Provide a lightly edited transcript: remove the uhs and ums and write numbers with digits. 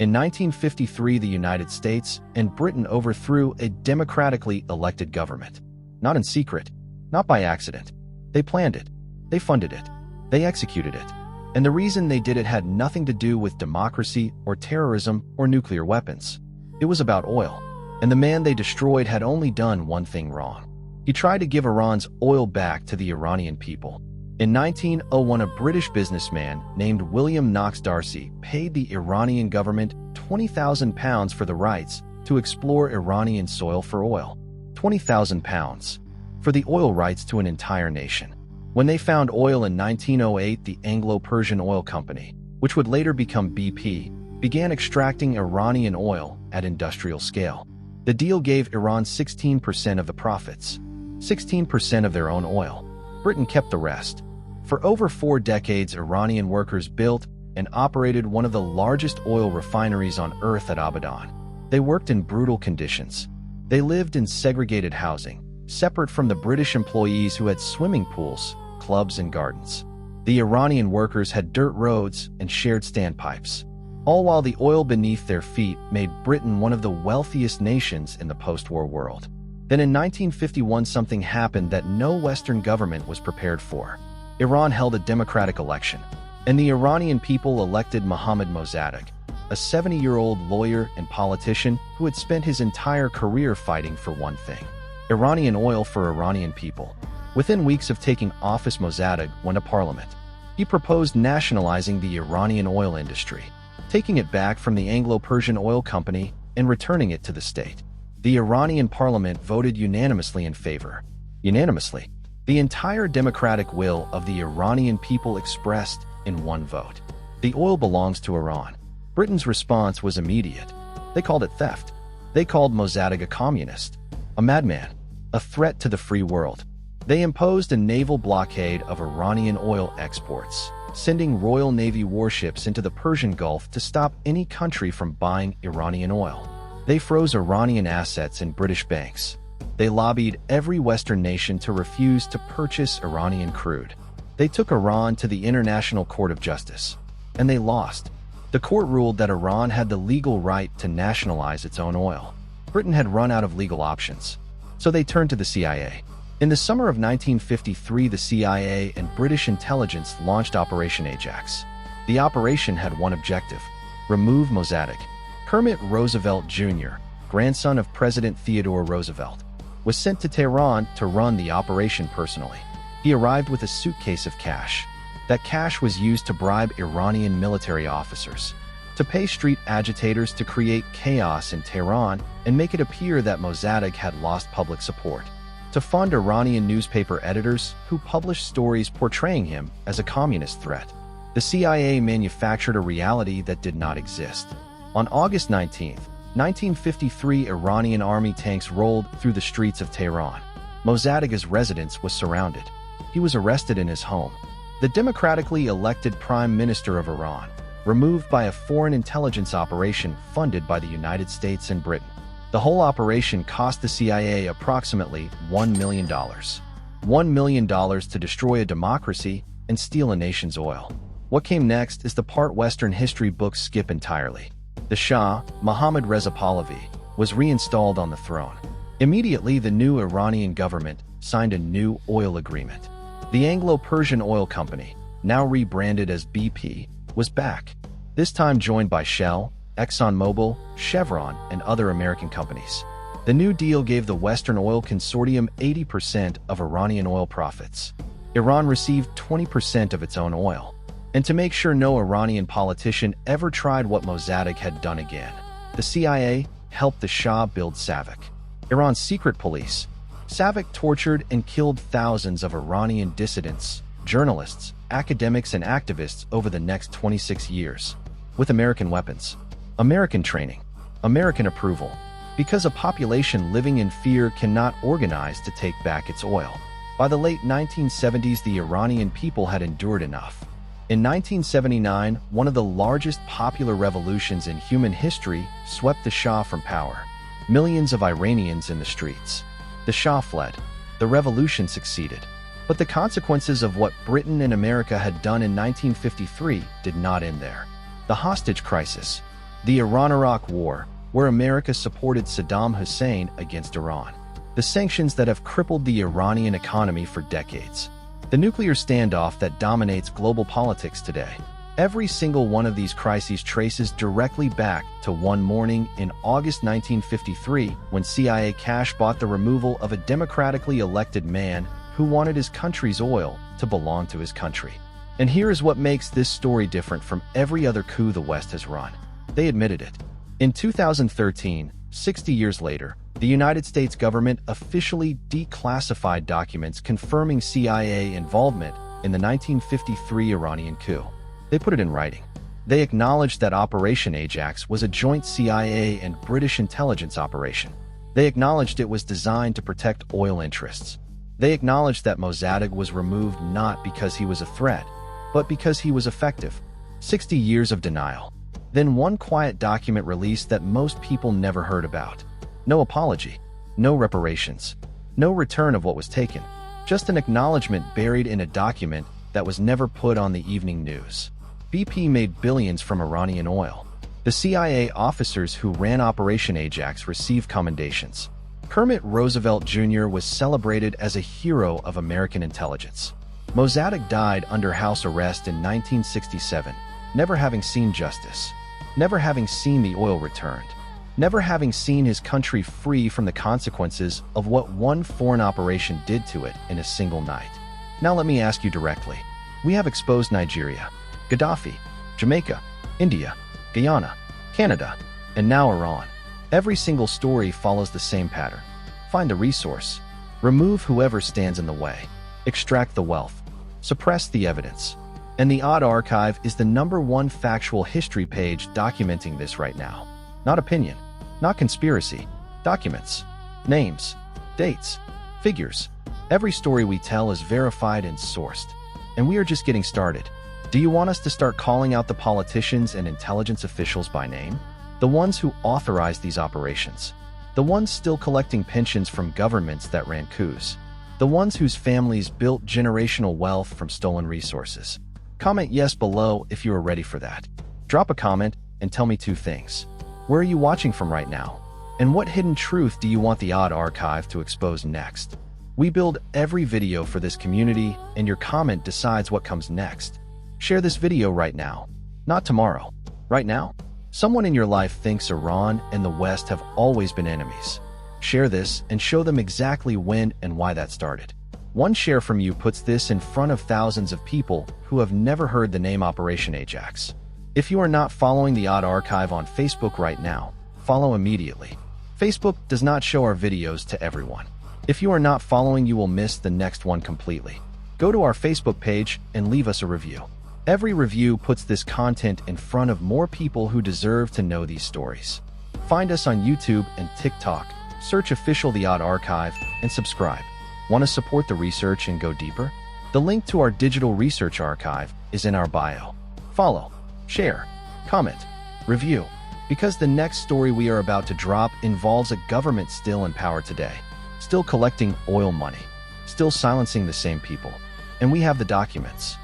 In 1953, the United States and Britain overthrew a democratically elected government. Not in secret, not by accident. They planned it. They funded it. They executed it. And the reason they did it had nothing to do with democracy or terrorism or nuclear weapons. It was about oil. And the man they destroyed had only done one thing wrong. He tried to give Iran's oil back to the Iranian people. In 1901, a British businessman named William Knox D'Arcy paid the Iranian government £20,000 for the rights to explore Iranian soil for oil. £20,000 for the oil rights to an entire nation. When they found oil in 1908, the Anglo-Persian Oil Company, which would later become BP, began extracting Iranian oil at industrial scale. The deal gave Iran 16% of the profits, 16% of their own oil. Britain kept the rest. For over 4 decades, Iranian workers built and operated one of the largest oil refineries on earth at Abadan. They worked in brutal conditions. They lived in segregated housing, separate from the British employees who had swimming pools, clubs, and gardens. The Iranian workers had dirt roads and shared standpipes, all while the oil beneath their feet made Britain one of the wealthiest nations in the post-war world. Then in 1951, something happened that no Western government was prepared for. Iran held a democratic election, and the Iranian people elected Mohammad Mosaddegh, a 70-year-old lawyer and politician who had spent his entire career fighting for one thing: Iranian oil for Iranian people. Within weeks of taking office, Mosaddegh went to parliament. He proposed nationalizing the Iranian oil industry, taking it back from the Anglo-Persian Oil Company and returning it to the state. The Iranian parliament voted unanimously in favor. Unanimously. The entire democratic will of the Iranian people expressed in one vote. The oil belongs to Iran. Britain's response was immediate. They called it theft. They called Mosaddegh a communist, a madman, a threat to the free world. They imposed a naval blockade of Iranian oil exports, sending Royal Navy warships into the Persian Gulf to stop any country from buying Iranian oil. They froze Iranian assets in British banks. They lobbied every Western nation to refuse to purchase Iranian crude. They took Iran to the International Court of Justice, and they lost. The court ruled that Iran had the legal right to nationalize its own oil. Britain had run out of legal options, so they turned to the CIA. In the summer of 1953, the CIA and British intelligence launched Operation Ajax. The operation had one objective: remove Mosaddegh. Kermit Roosevelt Jr., grandson of President Theodore Roosevelt, was sent to Tehran to run the operation personally. He arrived with a suitcase of cash. That cash was used to bribe Iranian military officers, to pay street agitators to create chaos in Tehran and make it appear that Mosaddegh had lost public support, to fund Iranian newspaper editors who published stories portraying him as a communist threat. The CIA manufactured a reality that did not exist. On August 19, 1953, Iranian army tanks rolled through the streets of Tehran. Mossadegh's residence was surrounded. He was arrested in his home. The democratically elected Prime Minister of Iran, removed by a foreign intelligence operation funded by the United States and Britain. The whole operation cost the CIA approximately $1 million. $1 million to destroy a democracy and steal a nation's oil. What came next is the part Western history books skip entirely. The Shah, Mohammad Reza Pahlavi, was reinstalled on the throne. Immediately, the new Iranian government signed a new oil agreement. The Anglo-Persian Oil Company, now rebranded as BP, was back, this time joined by Shell, ExxonMobil, Chevron, and other American companies. The new deal gave the Western Oil Consortium 80% of Iranian oil profits. Iran received 20% of its own oil. And to make sure no Iranian politician ever tried what Mosaddegh had done again, the CIA helped the Shah build SAVAK, Iran's secret police. SAVAK tortured and killed thousands of Iranian dissidents, journalists, academics, and activists over the next 26 years, with American weapons, American training, American approval, because a population living in fear cannot organize to take back its oil. By the late 1970s, the Iranian people had endured enough. In 1979, one of the largest popular revolutions in human history swept the Shah from power. Millions of Iranians in the streets. The Shah fled. The revolution succeeded. But the consequences of what Britain and America had done in 1953 did not end there. The hostage crisis. The Iran-Iraq War, where America supported Saddam Hussein against Iran. The sanctions that have crippled the Iranian economy for decades. The nuclear standoff that dominates global politics today. Every single one of these crises traces directly back to one morning in August 1953 when CIA cash bought the removal of a democratically elected man who wanted his country's oil to belong to his country. And here is what makes this story different from every other coup the West has run. They admitted it. In 2013, 60 years later, the United States government officially declassified documents confirming CIA involvement in the 1953 Iranian coup. They put it in writing. They acknowledged that Operation Ajax was a joint CIA and British intelligence operation. They acknowledged it was designed to protect oil interests. They acknowledged that Mosaddegh was removed not because he was a threat, but because he was effective. 60 years of denial. Then one quiet document released that most people never heard about. No apology, no reparations, no return of what was taken. Just an acknowledgement buried in a document that was never put on the evening news. BP made billions from Iranian oil. The CIA officers who ran Operation Ajax received commendations. Kermit Roosevelt Jr. was celebrated as a hero of American intelligence. Mosaddegh died under house arrest in 1967, never having seen justice, never having seen the oil returned, never having seen his country free from the consequences of what one foreign operation did to it in a single night. Now let me ask you directly. We have exposed Nigeria, Gaddafi, Jamaica, India, Guyana, Canada, and now Iran. Every single story follows the same pattern. Find a resource. Remove whoever stands in the way. Extract the wealth. Suppress the evidence. And the Odd Archive is the #1 factual history page documenting this right now. Not opinion, not conspiracy. Documents, names, dates, figures. Every story we tell is verified and sourced. And we are just getting started. Do you want us to start calling out the politicians and intelligence officials by name? The ones who authorized these operations. The ones still collecting pensions from governments that ran coups. The ones whose families built generational wealth from stolen resources. Comment yes below if you are ready for that. Drop a comment and tell me 2 things. Where are you watching from right now? And what hidden truth do you want the Odd Archive to expose next? We build every video for this community, and your comment decides what comes next. Share this video right now, not tomorrow. Right now, someone in your life thinks Iran and the West have always been enemies. Share this and show them exactly when and why that started. One share from you puts this in front of thousands of people who have never heard the name Operation Ajax. If you are not following the Odd Archive on Facebook right now, follow immediately. Facebook does not show our videos to everyone. If you are not following, you will miss the next one completely. Go to our Facebook page and leave us a review. Every review puts this content in front of more people who deserve to know these stories. Find us on YouTube and TikTok. Search official The Odd Archive and subscribe. Want to support the research and go deeper? The link to our digital research archive is in our bio. Follow, share, comment, review, because the next story we are about to drop involves a government still in power today, still collecting oil money, still silencing the same people. And we have the documents.